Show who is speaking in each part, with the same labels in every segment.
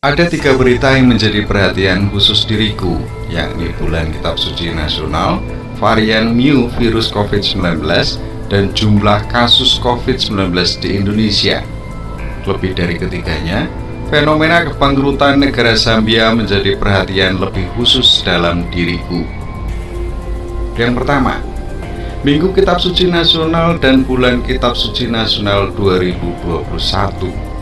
Speaker 1: Ada 3 berita yang menjadi perhatian khusus diriku, yakni bulan Kitab Suci Nasional, varian Mu virus COVID-19, dan jumlah kasus COVID-19 di Indonesia. Lebih dari ketiganya, fenomena kebangkrutan negara Zambia menjadi perhatian lebih khusus dalam diriku. Yang pertama, Minggu Kitab Suci Nasional dan bulan Kitab Suci Nasional 2021.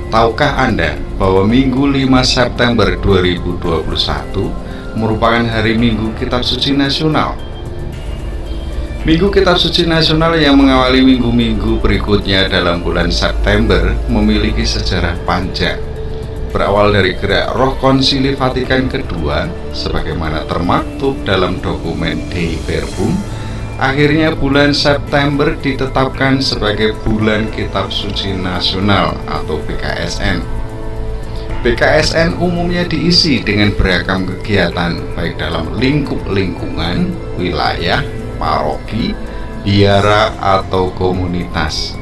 Speaker 1: Tahukah Anda bahwa Minggu 5 September 2021 merupakan hari Minggu Kitab Suci Nasional? Minggu Kitab Suci Nasional yang mengawali minggu-minggu berikutnya dalam bulan September memiliki sejarah panjang. Berawal dari gerak Roh Konsili Vatikan II, sebagaimana termaktub dalam dokumen Dei Verbum, akhirnya bulan September ditetapkan sebagai bulan Kitab Suci Nasional atau BKSN. BKSN umumnya diisi dengan beragam kegiatan baik dalam lingkup lingkungan, wilayah, paroki, biara, atau komunitas.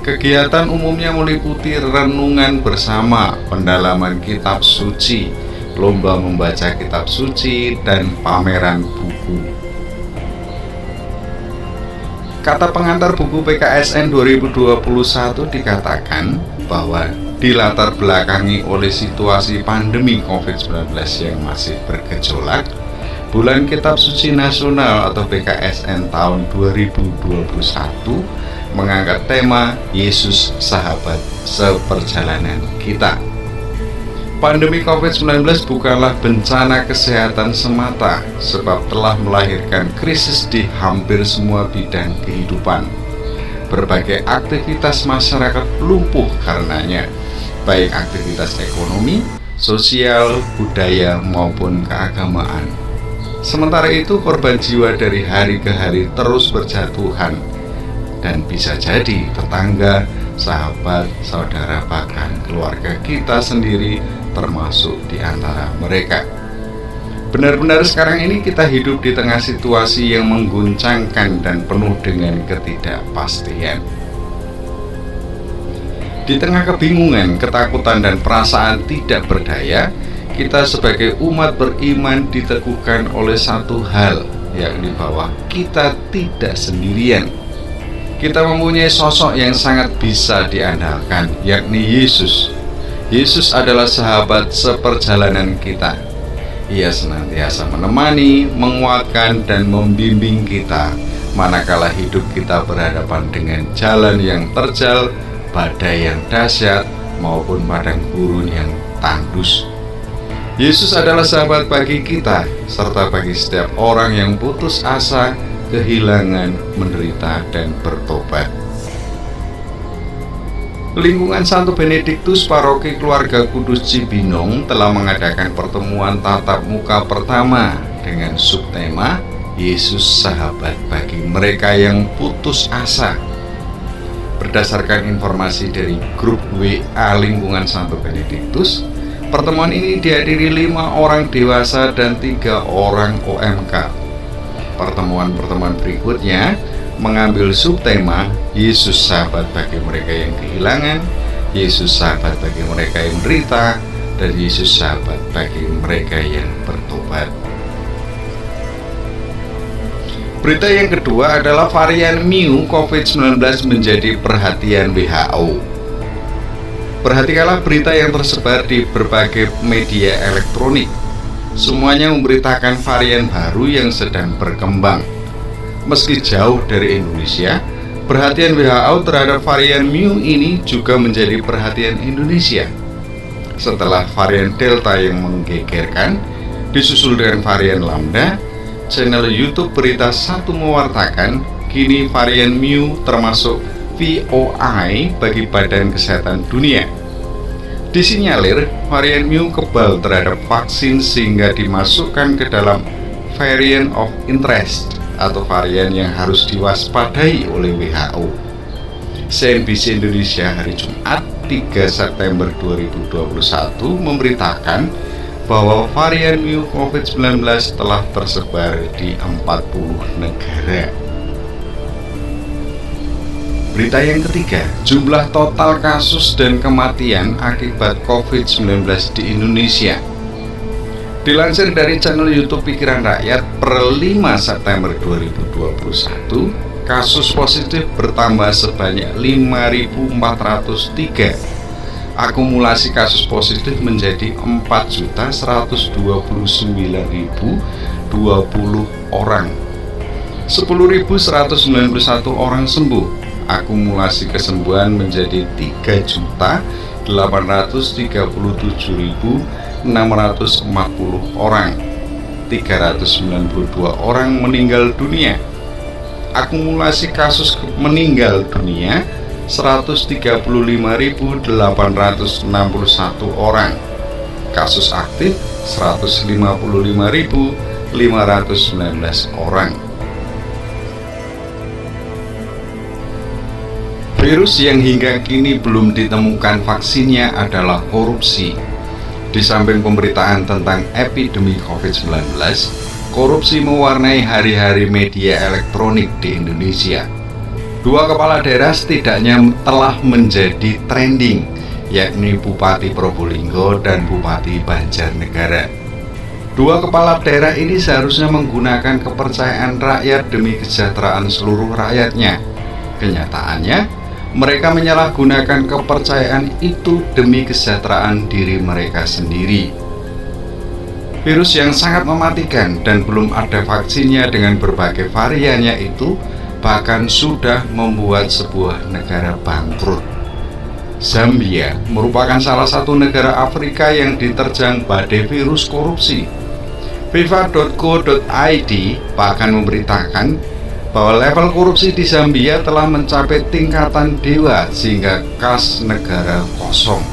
Speaker 1: Kegiatan umumnya meliputi renungan bersama, pendalaman kitab suci, lomba membaca kitab suci, dan pameran buku. Kata pengantar buku PKSN 2021 dikatakan bahwa dilatar belakangi oleh situasi pandemi COVID-19 yang masih bergejolak, bulan Kitab Suci Nasional atau PKSN tahun 2021 mengangkat tema Yesus Sahabat Seperjalanan Kita. Pandemi COVID-19 bukanlah bencana kesehatan semata, sebab telah melahirkan krisis di hampir semua bidang kehidupan. Berbagai aktivitas masyarakat lumpuh karenanya, baik aktivitas ekonomi, sosial, budaya, maupun keagamaan. Sementara itu, korban jiwa dari hari ke hari terus berjatuhan, dan bisa jadi tetangga, sahabat, saudara, bahkan keluarga kita sendiri termasuk di antara mereka. Benar-benar sekarang ini kita hidup di tengah situasi yang mengguncangkan dan penuh dengan ketidakpastian. Di tengah kebingungan, ketakutan, dan perasaan tidak berdaya, kita sebagai umat beriman diteguhkan oleh satu hal, yakni bahwa kita tidak sendirian. Kita mempunyai sosok yang sangat bisa diandalkan, yakni Yesus. Yesus adalah sahabat seperjalanan kita. Ia senantiasa menemani, menguatkan, dan membimbing kita manakala hidup kita berhadapan dengan jalan yang terjal, badai yang dahsyat, maupun padang gurun yang tandus. Yesus adalah sahabat bagi kita, serta bagi setiap orang yang putus asa, kehilangan, menderita, dan bertobat. Lingkungan Santo Benediktus Paroki Keluarga Kudus Cibinong telah mengadakan pertemuan tatap muka pertama dengan subtema Yesus Sahabat bagi mereka yang putus asa. Berdasarkan informasi dari grup WA lingkungan Santo Benediktus, pertemuan ini dihadiri 5 orang dewasa dan 3 orang OMK. Pertemuan-pertemuan berikutnya mengambil subtema Yesus Sahabat bagi mereka yang kehilangan, Yesus Sahabat bagi mereka yang menderita, dan Yesus Sahabat bagi mereka yang bertobat. Berita yang kedua adalah varian Mu COVID-19 menjadi perhatian WHO. Perhatikanlah berita yang tersebar di berbagai media elektronik. Semuanya memberitakan varian baru yang sedang berkembang. Meski jauh dari Indonesia, perhatian WHO terhadap varian Mu ini juga menjadi perhatian Indonesia. Setelah varian Delta yang menggegerkan, disusul dengan varian Lambda, channel YouTube Berita Satu mewartakan kini varian Mu termasuk VOI bagi Badan Kesehatan Dunia. Disinyalir varian Mu kebal terhadap vaksin sehingga dimasukkan ke dalam variant of interest atau varian yang harus diwaspadai oleh WHO. CNBC Indonesia hari Jumat 3 September 2021 memberitakan bahwa varian Mu COVID-19 telah tersebar di 40 negara. Berita yang ketiga, jumlah total kasus dan kematian akibat COVID-19 di Indonesia. Dilansir dari channel YouTube Pikiran Rakyat, per 5 September 2021, kasus positif bertambah sebanyak 5.403. Akumulasi kasus positif menjadi 4.129.020 orang. 10.191 orang sembuh. Akumulasi kesembuhan menjadi 3.837.640 orang. 392 orang meninggal dunia. Akumulasi kasus meninggal dunia 135.861 orang. Kasus aktif 155.519 orang. Virus yang hingga kini belum ditemukan vaksinnya adalah korupsi. Di samping pemberitaan tentang epidemi COVID-19, korupsi mewarnai hari-hari media elektronik di Indonesia. Dua kepala daerah setidaknya telah menjadi trending, yakni Bupati Probolinggo dan Bupati Banjarnegara. Dua kepala daerah ini seharusnya menggunakan kepercayaan rakyat demi kesejahteraan seluruh rakyatnya. Kenyataannya, mereka menyalahgunakan kepercayaan itu demi kesejahteraan diri mereka sendiri. Virus yang sangat mematikan dan belum ada vaksinnya dengan berbagai variannya itu bahkan sudah membuat sebuah negara bangkrut. Zambia merupakan salah satu negara Afrika yang diterjang badai virus korupsi. FIFA.co.id bahkan memberitakan bahwa level korupsi di Zambia telah mencapai tingkatan dewa sehingga kas negara kosong.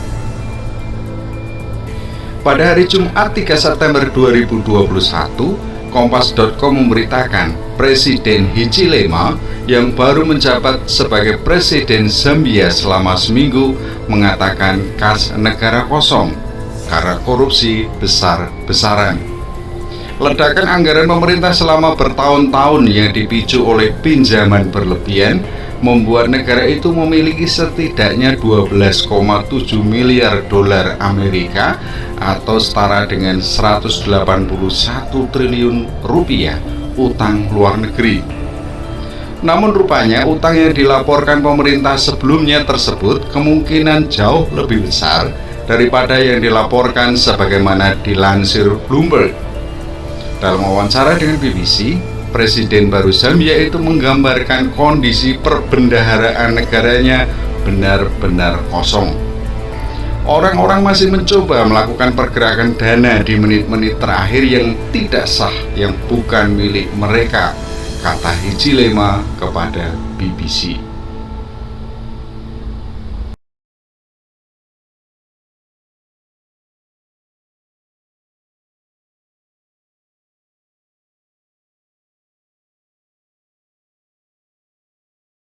Speaker 1: Pada hari Jumat 3 September 2021, Kompas.com memberitakan Presiden Hichilema yang baru menjabat sebagai Presiden Zambia selama seminggu mengatakan kas negara kosong karena korupsi besar-besaran. Ledakan anggaran pemerintah selama bertahun-tahun yang dipicu oleh pinjaman berlebihan membuat negara itu memiliki setidaknya 12,7 miliar dolar Amerika atau setara dengan 181 triliun rupiah utang luar negeri. Namun rupanya utang yang dilaporkan pemerintah sebelumnya tersebut kemungkinan jauh lebih besar daripada yang dilaporkan sebagaimana dilansir Bloomberg. Dalam wawancara dengan BBC, Presiden baru Zambia itu menggambarkan kondisi perbendaharaan negaranya benar-benar kosong. Orang-orang masih mencoba melakukan pergerakan dana di menit-menit terakhir yang tidak sah, yang bukan milik mereka, kata Hichilema kepada BBC.